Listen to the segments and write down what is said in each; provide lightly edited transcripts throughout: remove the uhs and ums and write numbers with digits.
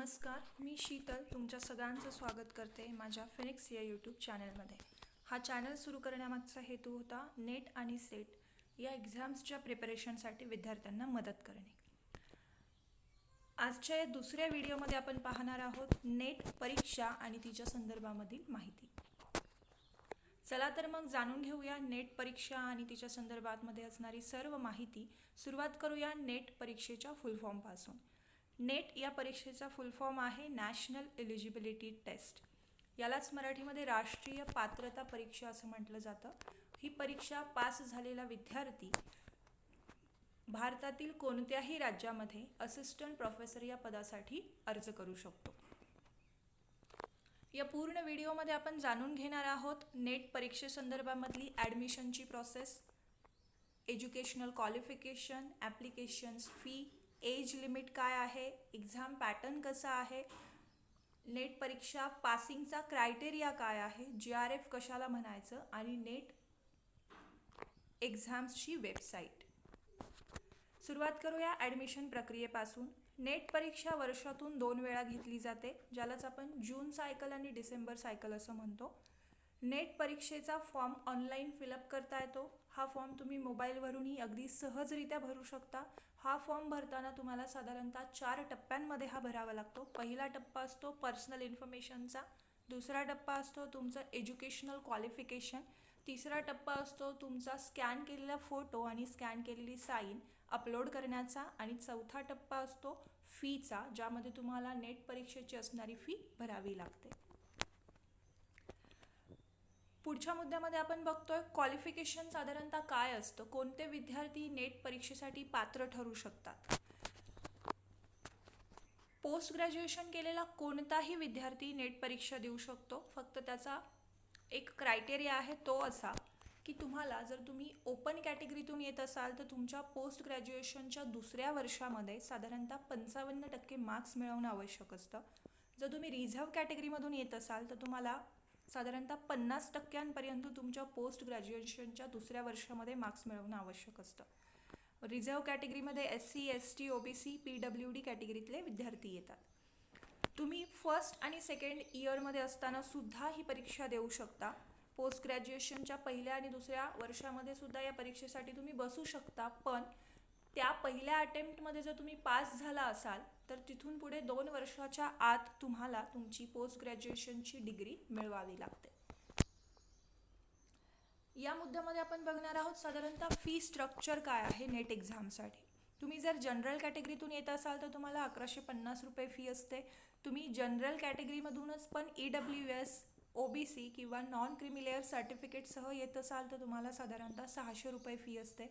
नमस्कार, मी शीतल तुमच्या सगळ्यांचं स्वागत करते माझ्या फिनिक्स या यूट्यूब चॅनलमध्ये. हा चॅनल सुरू करण्यामागचा हेतू होता नेट आणि सेट या एक्झाम्सच्या प्रिपरेशनसाठी विद्यार्थ्यांना मदत करणे. आजच्या या दुसऱ्या व्हिडिओमध्ये आपण पाहणार आहोत नेट परीक्षा आणि तिच्या संदर्भामधील माहिती. चला तर मग जाणून घेऊया नेट परीक्षा आणि तिच्या संदर्भामध्ये असणारी सर्व माहिती. सुरुवात करूया नेट परीक्षेच्या फुल फॉर्मपासून. नेट या परीक्षेचा फुल फॉर्म आहे नॅशनल एलिजिबिलिटी टेस्ट. यालाच मराठीमध्ये राष्ट्रीय पात्रता परीक्षा असं म्हटलं जातं. ही परीक्षा पास झालेला विद्यार्थी भारतातील कोणत्याही राज्यामध्ये असिस्टंट प्रोफेसर या पदासाठी अर्ज करू शकतो. या पूर्ण व्हिडिओमध्ये आपण जाणून घेणार आहोत नेट परीक्षेसंदर्भामधली ॲडमिशनची process, educational qualification, applications fee, age limit काय आहे, एक्झाम पॅटर्न कसा आहे, नेट परीक्षा पासिंगचा क्रायटेरिया काय आहे, GRF कशाला म्हणायचं आणि नेट एक्झाम्सची वेबसाईट. सुरुवात करूया ॲडमिशन प्रक्रियेपासून. नेट परीक्षा वर्षातून 2 वेळा घेतली जाते, ज्यालाच आपण जून सायकल आणि डिसेंबर सायकल असं म्हणतो. नेट परीक्षेचा फॉर्म ऑनलाईन फिलअप करता येतो. हा फॉर्म तुम्ही मोबाईलवरूनही अगदी सहजरित्या भरू शकता. हा फॉर्म भरताना तुम्हाला साधारणतः 4 टप्प्यांमध्ये हा भरावा लागतो. पहिला टप्पा असतो पर्सनल इन्फॉर्मेशनचा, दुसरा टप्पा असतो तुमचं एज्युकेशनल क्वालिफिकेशन, तिसरा टप्पा असतो तुमचा स्कॅन केलेला फोटो आणि स्कॅन केलेली साईन अपलोड करण्याचा, आणि चौथा टप्पा असतो फीचा, ज्यामध्ये तुम्हाला नेट परीक्षेची असणारी फी भरावी लागते. पुढच्या मुद्द्यामध्ये आपण बघतोय क्वालिफिकेशन साधारणतः काय असतं, कोणते विद्यार्थी नेट परीक्षेसाठी पात्र ठरू शकतात. पोस्ट ग्रॅज्युएशन केलेला कोणताही विद्यार्थी नेट परीक्षा देऊ शकतो. फक्त त्याचा एक क्रायटेरिया आहे, तो असा की तुम्ही ओपन कॅटेगरीतून येत असाल तर तुमच्या पोस्ट ग्रॅज्युएशनच्या दुसऱ्या वर्षामध्ये साधारणतः 55% मार्क्स मिळवणं आवश्यक असतं. जर तुम्ही रिझर्व्ह कॅटेगरीमधून येत असाल तर तुम्हाला साधारणतः 50% तुमच्या पोस्ट ग्रॅज्युएशनच्या दुसऱ्या वर्षामध्ये मार्क्स मिळवणं आवश्यक असतं. रिझर्व्ह कॅटेगरीमध्ये SC, ST, OBC, PWD कॅटेगरीतले विद्यार्थी येतात. तुम्ही फर्स्ट आणि सेकंड इयरमध्ये असताना सुद्धा ही परीक्षा देऊ शकता. पोस्ट ग्रॅज्युएशनच्या पहिल्या आणि दुसऱ्या वर्षामध्ये सुद्धा या परीक्षेसाठी तुम्ही बसू शकता, पण त्या पहिल्या अटेम्प्टमध्ये जर तुम्ही पास झाला असाल तर तिथून पुढे 2 वर्षाच्या आत तुम्हाला तुमची पोस्ट ग्रॅज्युएशनची डिग्री मिळवावी लागते. या मुद्द्यामध्ये आपण बघणार आहोत साधारणतः फी स्ट्रक्चर काय आहे नेट एक्झामसाठी. तुम्ही जर जनरल कॅटेगरीतून येत असाल तर तुम्हाला 1150 रुपये फी असते. तुम्ही जनरल कॅटेगरीमधूनच पण EWS, OBC किंवा नॉन क्रिमी सर्टिफिकेटसह येत असाल तर तुम्हाला साधारणतः 600 रुपये फी असते.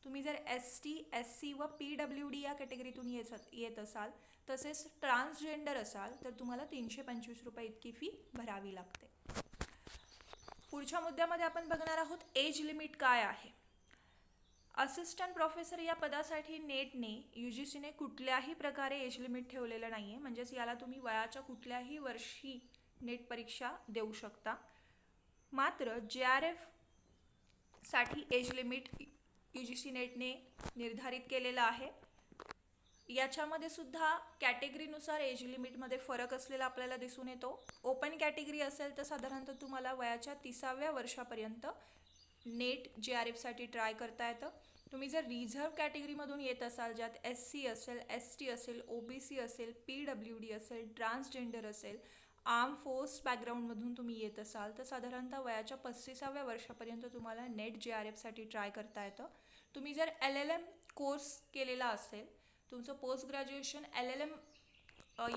तुम्ही जर ST, SC व PWD या कॅटेगरीतून येत असाल, तसेच ट्रान्सजेंडर असाल तर तुम्हाला 325 रुपये इतकी फी भरावी लागते. पुढच्या मुद्द्यामध्ये आपण बघणार आहोत एज लिमिट काय आहे. असिस्टंट प्रोफेसर या पदासाठी नेटने UGCने कुठल्याही प्रकारे एज लिमिट ठेवलेलं नाही आहे. म्हणजेच याला तुम्ही वयाच्या कुठल्याही वर्षी नेट परीक्षा देऊ शकता. मात्र GRF साठी एज लिमिट UGC नेटने निर्धारित केलेलं आहे. याच्यामध्ये सुद्धा कॅटेगरीनुसार एज लिमिटमध्ये फरक असलेला आपल्याला दिसून येतो. ओपन कॅटेगरी असेल तर साधारणतः तुम्हाला वयाच्या 30व्या वर्षापर्यंत नेट GRFसाठी ट्राय करता येतं. तुम्ही जर रिझर्व्ह कॅटेगरीमधून येत असाल, ज्यात SC असेल, ST असेल, OBC असेल, PWD असेल, ट्रान्सजेंडर असेल, आर्म फोर्स बॅकग्राऊंडमधून तुम्ही येत असाल तर साधारणतः वयाच्या 35व्या वर्षापर्यंत तुम्हाला नेट GRFसाठी ट्राय करता येतं. तुम्ही जर LLM कोर्स केलेला असेल, तुमचं पोस्ट ग्रॅज्युएशन LLM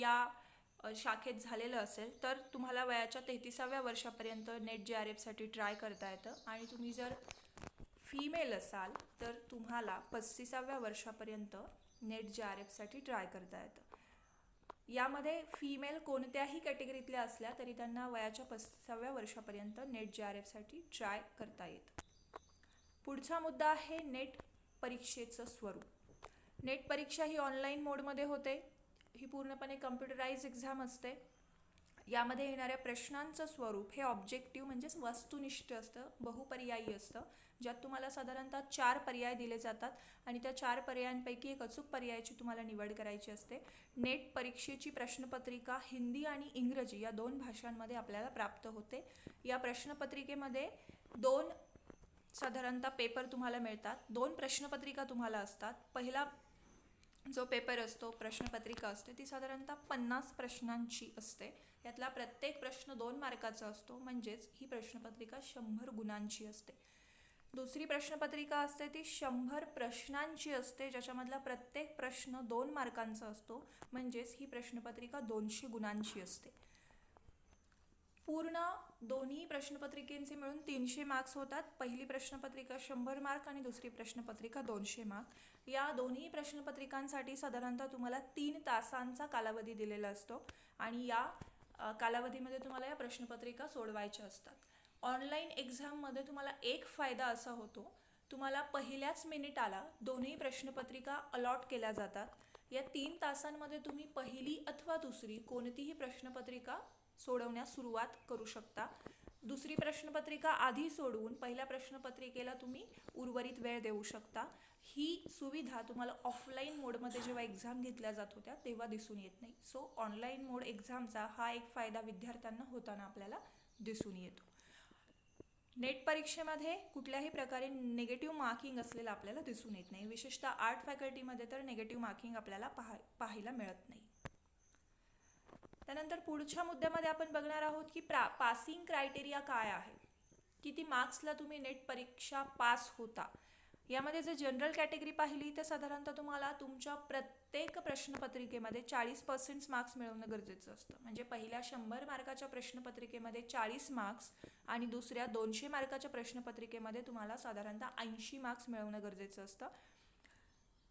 या शाखेत झालेलं असेल तर तुम्हाला वयाच्या 33व्या वर्षापर्यंत नेट GRFसाठी ट्राय करता येतं. आणि तुम्ही जर फीमेल असाल तर तुम्हाला 35व्या वर्षापर्यंत नेट GRFसाठी ट्राय करता येतं. यामध्ये फीमेल कोणत्याही कॅटेगरीतल्या असल्या तरी त्यांना वयाच्या 35व्या वर्षापर्यंत नेट GRFसाठी ट्राय करता येतं. पुढचा मुद्दा आहे नेट परीक्षेचं स्वरूप. नेट परीक्षा ही ऑनलाईन मोडमध्ये होते. ही पूर्णपणे कम्प्युटराइज एक्झाम असते. यामध्ये येणाऱ्या प्रश्नांचं स्वरूप हे ऑब्जेक्टिव्ह म्हणजेच वस्तुनिष्ठ असतं, बहुपर्यायी असतं. ज्यात तुम्हाला साधारणतः 4 पर्याय दिले जातात आणि त्या 4 पर्यायांपैकी एक अचूक पर्यायाची तुम्हाला निवड करायची असते. नेट परीक्षेची प्रश्नपत्रिका हिंदी आणि इंग्रजी या 2 भाषांमध्ये आपल्याला प्राप्त होते. या प्रश्नपत्रिकेमध्ये 2 साधारणतः पेपर तुम्हाला मिळतात. 2 प्रश्नपत्रिका तुम्हाला असतात. पहिला जो पेपर असतो, प्रश्नपत्रिका असते, ती साधारणतः 50 प्रश्नांची असते. यातला प्रत्येक प्रश्न 2 मार्काचा असतो, म्हणजेच ही प्रश्नपत्रिका 100 गुणांची असते. दुसरी प्रश्नपत्रिका असते ती 100 प्रश्नांची असते, ज्याच्यामधला प्रत्येक प्रश्न 2 मार्कांचा असतो, म्हणजेच ही प्रश्नपत्रिका 200 गुणांची असते. पूर्ण दोन्ही प्रश्नपत्रिकेंचे मिळून 300 मार्क्स होतात. पहिली प्रश्नपत्रिका 100 मार्क आणि दुसरी प्रश्नपत्रिका 200 मार्क. या दोन्ही प्रश्नपत्रिकांसाठी साधारणतः तुम्हाला 3 तासांचा कालावधी दिलेला असतो आणि या कालावधीमध्ये तुम्हाला या प्रश्नपत्रिका सोडवायच्या असतात. ऑनलाईन एक्झाममध्ये तुम्हाला एक फायदा असा होतो, तुम्हाला पहिल्याच मिनिटाला दोन्ही प्रश्नपत्रिका अलॉट केल्या जातात. या 3 तासांमध्ये तुम्ही पहिली अथवा दुसरी कोणतीही प्रश्नपत्रिका सोडवण्यास सुरुवात करू शकता. दुसरी प्रश्नपत्रिका आधी सोडवून पहिल्या प्रश्नपत्रिकेला तुम्ही उर्वरित वेळ देऊ शकता. ही सुविधा तुम्हाला ऑफलाईन मोडमध्ये जेव्हा एक्झाम घेतल्या जात होत्या तेव्हा दिसून येत नाही. सो ऑनलाईन मोड एक्झामचा हा एक फायदा विद्यार्थ्यांना होताना आपल्याला दिसून येतो. नेट परीक्षेमध्ये कुठल्याही प्रकारे निगेटिव्ह मार्किंग असलेलं आपल्याला दिसून येत नाही. विशेषतः आर्ट फॅकल्टीमध्ये तर निगेटिव्ह मार्किंग आपल्याला पाहायला मिळत नाही. त्यानंतर पुढच्या मुद्द्यामध्ये आपण बघणार आहोत की पासिंग क्रायटेरिया काय आहे, किती मार्क्सला तुम्ही नेट परीक्षा पास होता. यामध्ये जर जनरल कॅटेगरी पाहिली तर साधारणतः तुम्हाला तुमच्या प्रत्येक प्रश्नपत्रिकेमध्ये 40% मार्क्स मिळवणं गरजेचं असतं. म्हणजे पहिल्या 100 मार्काच्या प्रश्नपत्रिकेमध्ये 40 मार्क्स आणि दुसऱ्या 200 मार्काच्या प्रश्नपत्रिकेमध्ये तुम्हाला साधारणतः 80 मार्क्स मिळवणं गरजेचं असतं.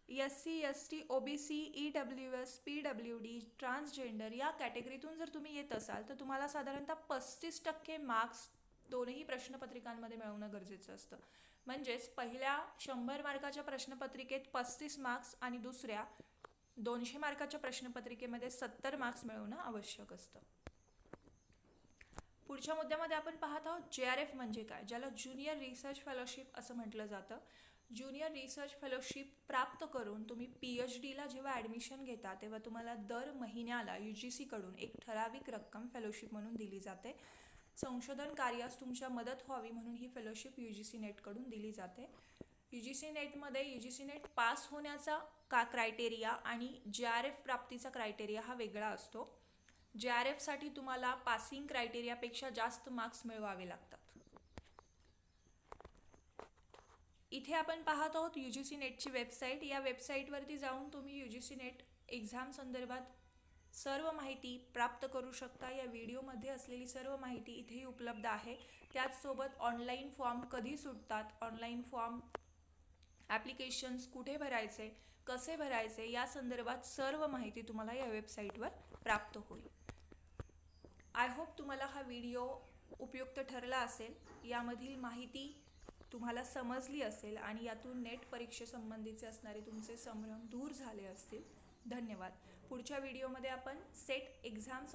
SC, ST, OBC, EWS, PWD, transgender या कॅटेगरीतून जर तुम्ही येत असाल तर तुम्हाला साधारणतः 35% मार्क्स दोनही प्रश्नपत्रिकांमध्ये मिळवणं गरजेचं असतं. म्हणजेच पहिल्या 100 मार्काच्या प्रश्नपत्रिकेत 35 मार्क्स आणि दुसऱ्या 200 मार्काच्या प्रश्नपत्रिकेमध्ये 70 मार्क्स मिळवणं आवश्यक असतं. पुढच्या मुद्द्यामध्ये आपण पाहत आहोत JRF म्हणजे काय, ज्याला ज्युनियर रिसर्च फेलोशिप असं म्हटलं जातं. ज्युनियर रिसर्च फेलोशिप प्राप्त करून तुम्ही PhDला जेव्हा ॲडमिशन घेता तेव्हा तुम्हाला दर महिन्याला UGC कडून एक ठराविक रक्कम फेलोशिप म्हणून दिली जाते. संशोधन कार्यास तुमच्या मदत व्हावी म्हणून ही फेलोशिप UGC नेटकडून दिली जाते. UGC नेटमध्ये UGC नेट पास होण्याचा क्रायटेरिया आणि JRF प्राप्तीचा क्रायटेरिया हा वेगळा असतो. JRF साठी तुम्हाला पासिंग क्रायटेरियापेक्षा जास्त मार्क्स मिळवावे लागतात. इथे आपण पाहत आहोत UGC नेटची वेबसाईट. या वेबसाईटवरती जाऊन तुम्ही UGC नेट एक्झाम संदर्भात सर्व माहिती प्राप्त करू शकता. या व्हिडिओमध्ये असलेली सर्व माहिती इथेही उपलब्ध आहे. त्याचसोबत ऑनलाईन फॉर्म कधी सुटतात, ऑनलाईन फॉर्म ॲप्लिकेशन्स कुठे भरायचे, कसे भरायचे या संदर्भात सर्व माहिती तुम्हाला या वेबसाईटवर प्राप्त होईल. आय होप तुम्हाला हा व्हिडिओ उपयुक्त ठरला असेल, यामधील माहिती तुम्हाला समजली असेल आणि यातून नेट परीक्षेसंबंधीचे असणारे तुमचे संभ्रम दूर झाले असतील. धन्यवाद. पुढच्या व्हिडिओमध्ये आपण सेट एक्झाम